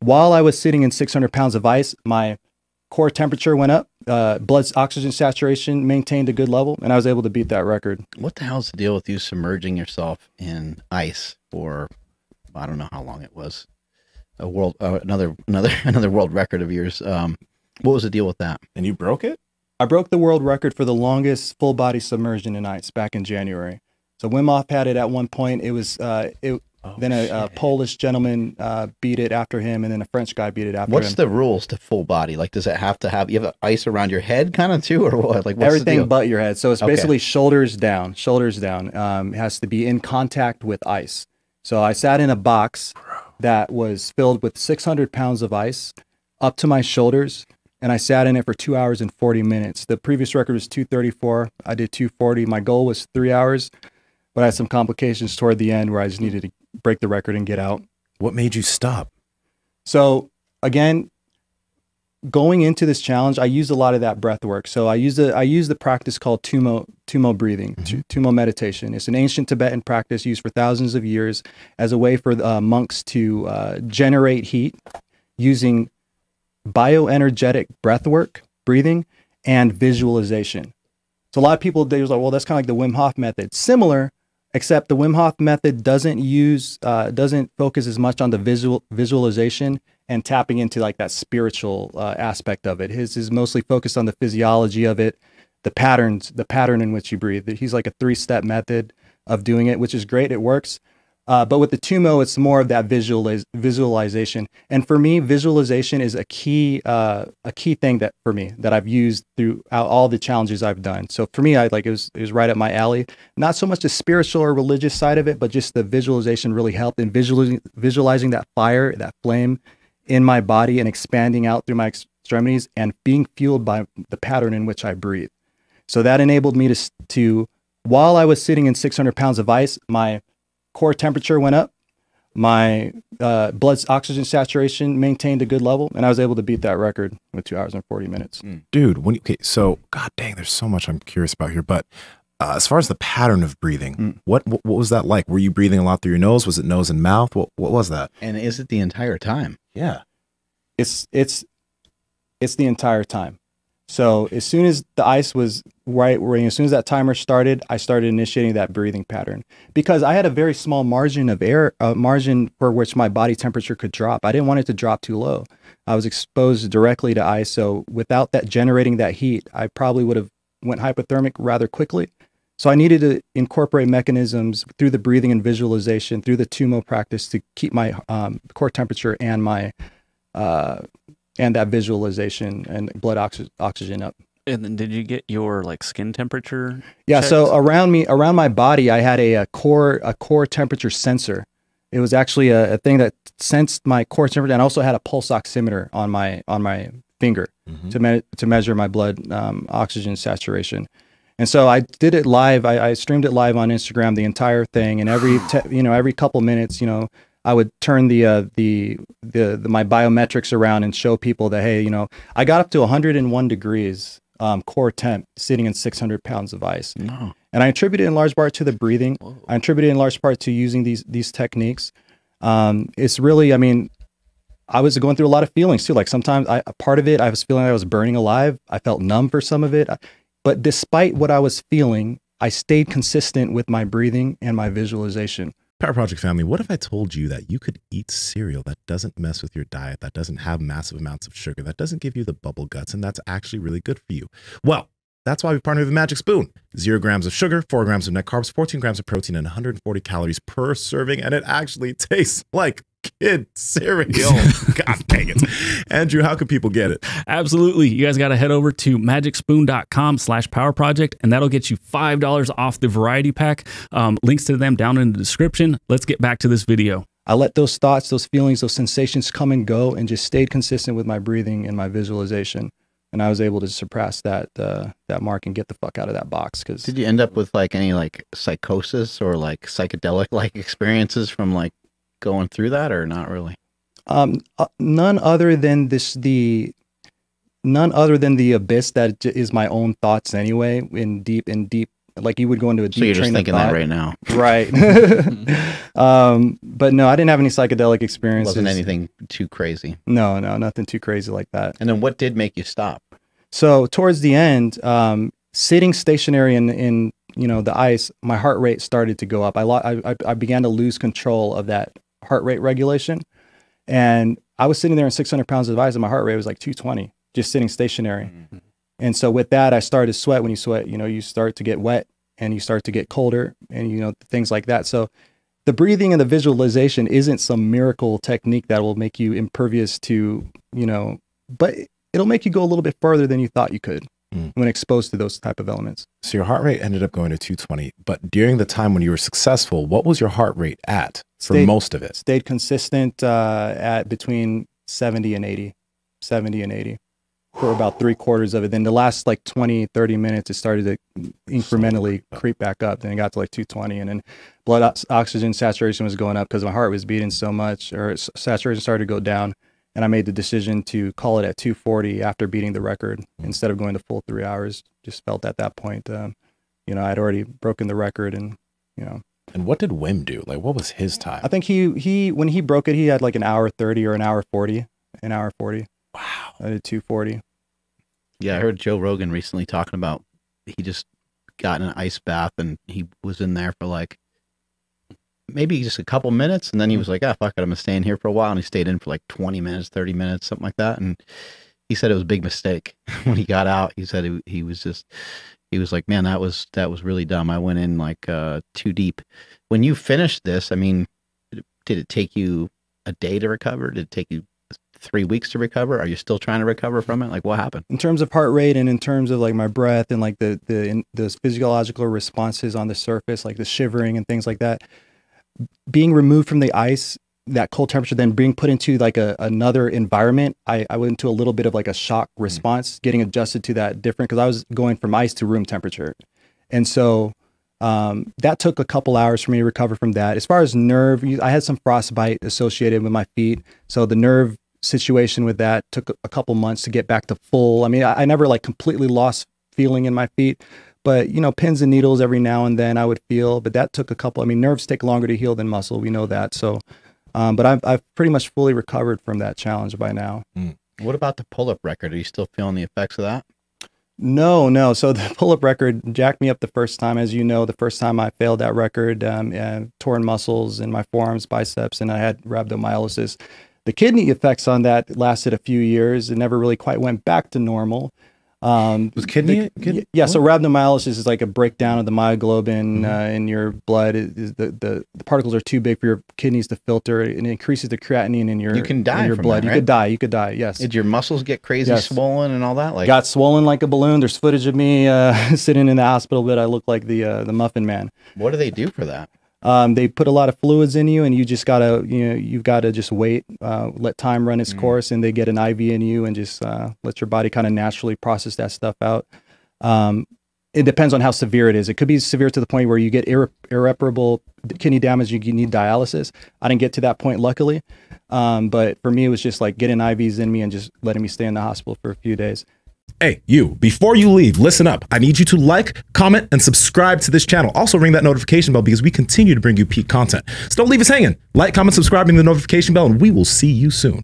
while I was sitting in 600 pounds of ice, my core temperature went up, blood oxygen saturation maintained a good level, and I was able to beat that record. What the hell's the deal with you submerging yourself in ice for, I don't know how long it was, a world, another world record of yours. What was the deal with that? And you broke it? I broke the world record for the longest full body submersion in ice back in January. So Wim Hof had it at one point. It was then a Polish gentleman beat it after him, and then a French guy beat it after him. What's the rules to full body? Like, does it have to have, you have ice around your head kind of too, or what? Like, what's everything the deal? but your head. So it's basically shoulders down, shoulders down. It has to be in contact with ice. So I sat in a box that was filled with 600 pounds of ice up to my shoulders, and I sat in it for 2 hours and 40 minutes. The previous record was 2:34. I did 2:40. My goal was 3 hours, but I had some complications toward the end where I just needed to break the record and get out. What made you stop? So again, going into this challenge, I used a lot of that breath work. So I used the practice called Tumo breathing, Tumo meditation. It's an ancient Tibetan practice used for thousands of years as a way for monks to generate heat using bioenergetic breath work, breathing, and visualization. So a lot of people, they was like, well, that's kind of like the Wim Hof method. Similar, except the Wim Hof method doesn't focus as much on the visualization and tapping into like that spiritual aspect of it. His is mostly focused on the physiology of it, the pattern in which you breathe. He's like a 3-step method of doing it, which is great. It works. But with the Tumo, it's more of that visualization. And for me, visualization is a key thing that I've used throughout all the challenges I've done. So for me, it was right up my alley. Not so much the spiritual or religious side of it, but just the visualization really helped in visualizing that fire, that flame in my body and expanding out through my extremities and being fueled by the pattern in which I breathe. So that enabled me to while I was sitting in 600 pounds of ice, my core temperature went up, my blood oxygen saturation maintained a good level, and I was able to beat that record with 2 hours and 40 minutes. Dude, so god dang, there's so much I'm curious about here. But as far as the pattern of breathing, what was that like? Were you breathing a lot through your nose? Was it nose and mouth? What was that? And is it the entire time? Yeah, it's the entire time. So as soon as the ice was as soon as that timer started, I started initiating that breathing pattern because I had a very small margin of air, margin for which my body temperature could drop. I didn't want it to drop too low. I was exposed directly to ice. So without that generating that heat, I probably would have went hypothermic rather quickly. So I needed to incorporate mechanisms through the breathing and visualization, through the Tumo practice to keep my core temperature and my and that visualization and blood oxygen up. And then did you get your like skin temperature? Yeah. checked? So around my body, I had a core temperature sensor. It was actually a thing that sensed my core temperature, and also had a pulse oximeter on my finger to measure my blood oxygen saturation. And so I did it live. I streamed it live on Instagram, the entire thing, and every couple minutes, I would turn my biometrics around and show people that, hey, I got up to 101 degrees core temp sitting in 600 pounds of ice. No. And I attribute it in large part to the breathing. Whoa. I attribute it in large part to using these techniques. It's really, I was going through a lot of feelings too. Like sometimes part of it, I was feeling like I was burning alive. I felt numb for some of it. But despite what I was feeling, I stayed consistent with my breathing and my visualization. Power Project family, what if I told you that you could eat cereal that doesn't mess with your diet, that doesn't have massive amounts of sugar, that doesn't give you the bubble guts, and that's actually really good for you? Well, that's why we partnered with Magic Spoon. 0 grams of sugar, 4 grams of net carbs, 14 grams of protein, and 140 calories per serving, and it actually tastes like kid cereal. God dang it. Andrew, how can people get it? Absolutely. You guys got to head over to magicspoon.com/powerproject, and that'll get you $5 off the variety pack. Links to them down in the description. Let's get back to this video. I let those thoughts, those feelings, those sensations come and go, and just stayed consistent with my breathing and my visualization. And I was able to surpass that mark and get the fuck out of that box. Because did you end up with like any like psychosis or like psychedelic like experiences from like going through that, or not really? None other than the abyss that is my own thoughts anyway, in deep like you would go into a deep So you're just train of thinking that thought. right now. Right. But no, I didn't have any psychedelic It experiences. wasn't anything too crazy. No, nothing too crazy like that. And then what did make you stop? So towards the end, sitting stationary in the ice, my heart rate started to go up. I began to lose control of that heart rate regulation, and I was sitting there in 600 pounds of ice, and my heart rate was like 220, just sitting stationary. Mm-hmm. And so with that, I started to sweat. When you sweat, you start to get wet, and you start to get colder, and things like that. So the breathing and the visualization isn't some miracle technique that will make you impervious to, but it'll make you go a little bit further than you thought you could when exposed to those type of elements. So your heart rate ended up going to 220, but during the time when you were successful, what was your heart rate at for most of it? Stayed consistent at between 70 and 80 for about 3/4 of it. Then the last like 20, 30 minutes, it started to incrementally creep back up. Then it got to like 220, and then blood oxygen saturation was going up because my heart was beating so much, or saturation started to go down. And I made the decision to call it at 240 after beating the record instead of going the full 3 hours. Just felt at that point, I'd already broken the record, and. And what did Wim do? Like, what was his time? I think he when he broke it, he had like an hour 30 or an hour 40. Wow. I did 240. Yeah, I heard Joe Rogan recently talking about he just got in an ice bath and he was in there for like maybe just a couple minutes, and then he was like, "Ah, fuck it, I'm gonna stay in here for a while," and he stayed in for like 20 minutes, 30 minutes, something like that. And he said it was a big mistake when he got out. He said he was like, "Man, that was really dumb. I went in like too deep." When you finished this, I mean, did it take you a day to recover? Did it take you 3 weeks to recover? Are you still trying to recover from it? Like, what happened? In terms of heart rate and in terms of like my breath and like the physiological responses on the surface, like the shivering and things like that, being removed from the ice, that cold temperature, then being put into like another environment, I went into a little bit of like a shock response, getting adjusted to that different, because I was going from ice to room temperature. And so that took a couple hours for me to recover from that. As far as nerve, I had some frostbite associated with my feet. So the nerve situation with that took a couple months to get back to full. I mean, I never like completely lost feeling in my feet, but pins and needles every now and then I would feel, but that took a couple. I mean, nerves take longer to heal than muscle. We know that. So, but I've pretty much fully recovered from that challenge by now. What about the pull-up record? Are you still feeling the effects of that? No. So the pull-up record jacked me up the first time. As you know, the first time I failed that record, torn muscles in my forearms, biceps, and I had rhabdomyolysis. The kidney effects on that lasted a few years. It never really quite went back to normal. Was kidney? Yeah. So rhabdomyolysis is like a breakdown of the myoglobin in your blood. The particles are too big for your kidneys to filter, and it increases the creatinine in your You can die in your from blood. that, You could die. Yes. Did your muscles get crazy swollen and all that? Like, got swollen like a balloon. There's footage of me sitting in the hospital bed. I look like the Muffin Man. what do they do for that? They put a lot of fluids in you, and you just gotta, you've got to just wait, let time run its course, and they get an IV in you and just let your body kind of naturally process that stuff out. It depends on how severe it is. It could be severe to the point where you get irreparable kidney damage. You need dialysis. I didn't get to that point, luckily. But for me, it was just like getting IVs in me and just letting me stay in the hospital for a few days. Hey, you, before you leave, listen up. I need you to like, comment, and subscribe to this channel. Also ring that notification bell because we continue to bring you peak content. So don't leave us hanging. Like, comment, subscribing to the notification bell, and we will see you soon.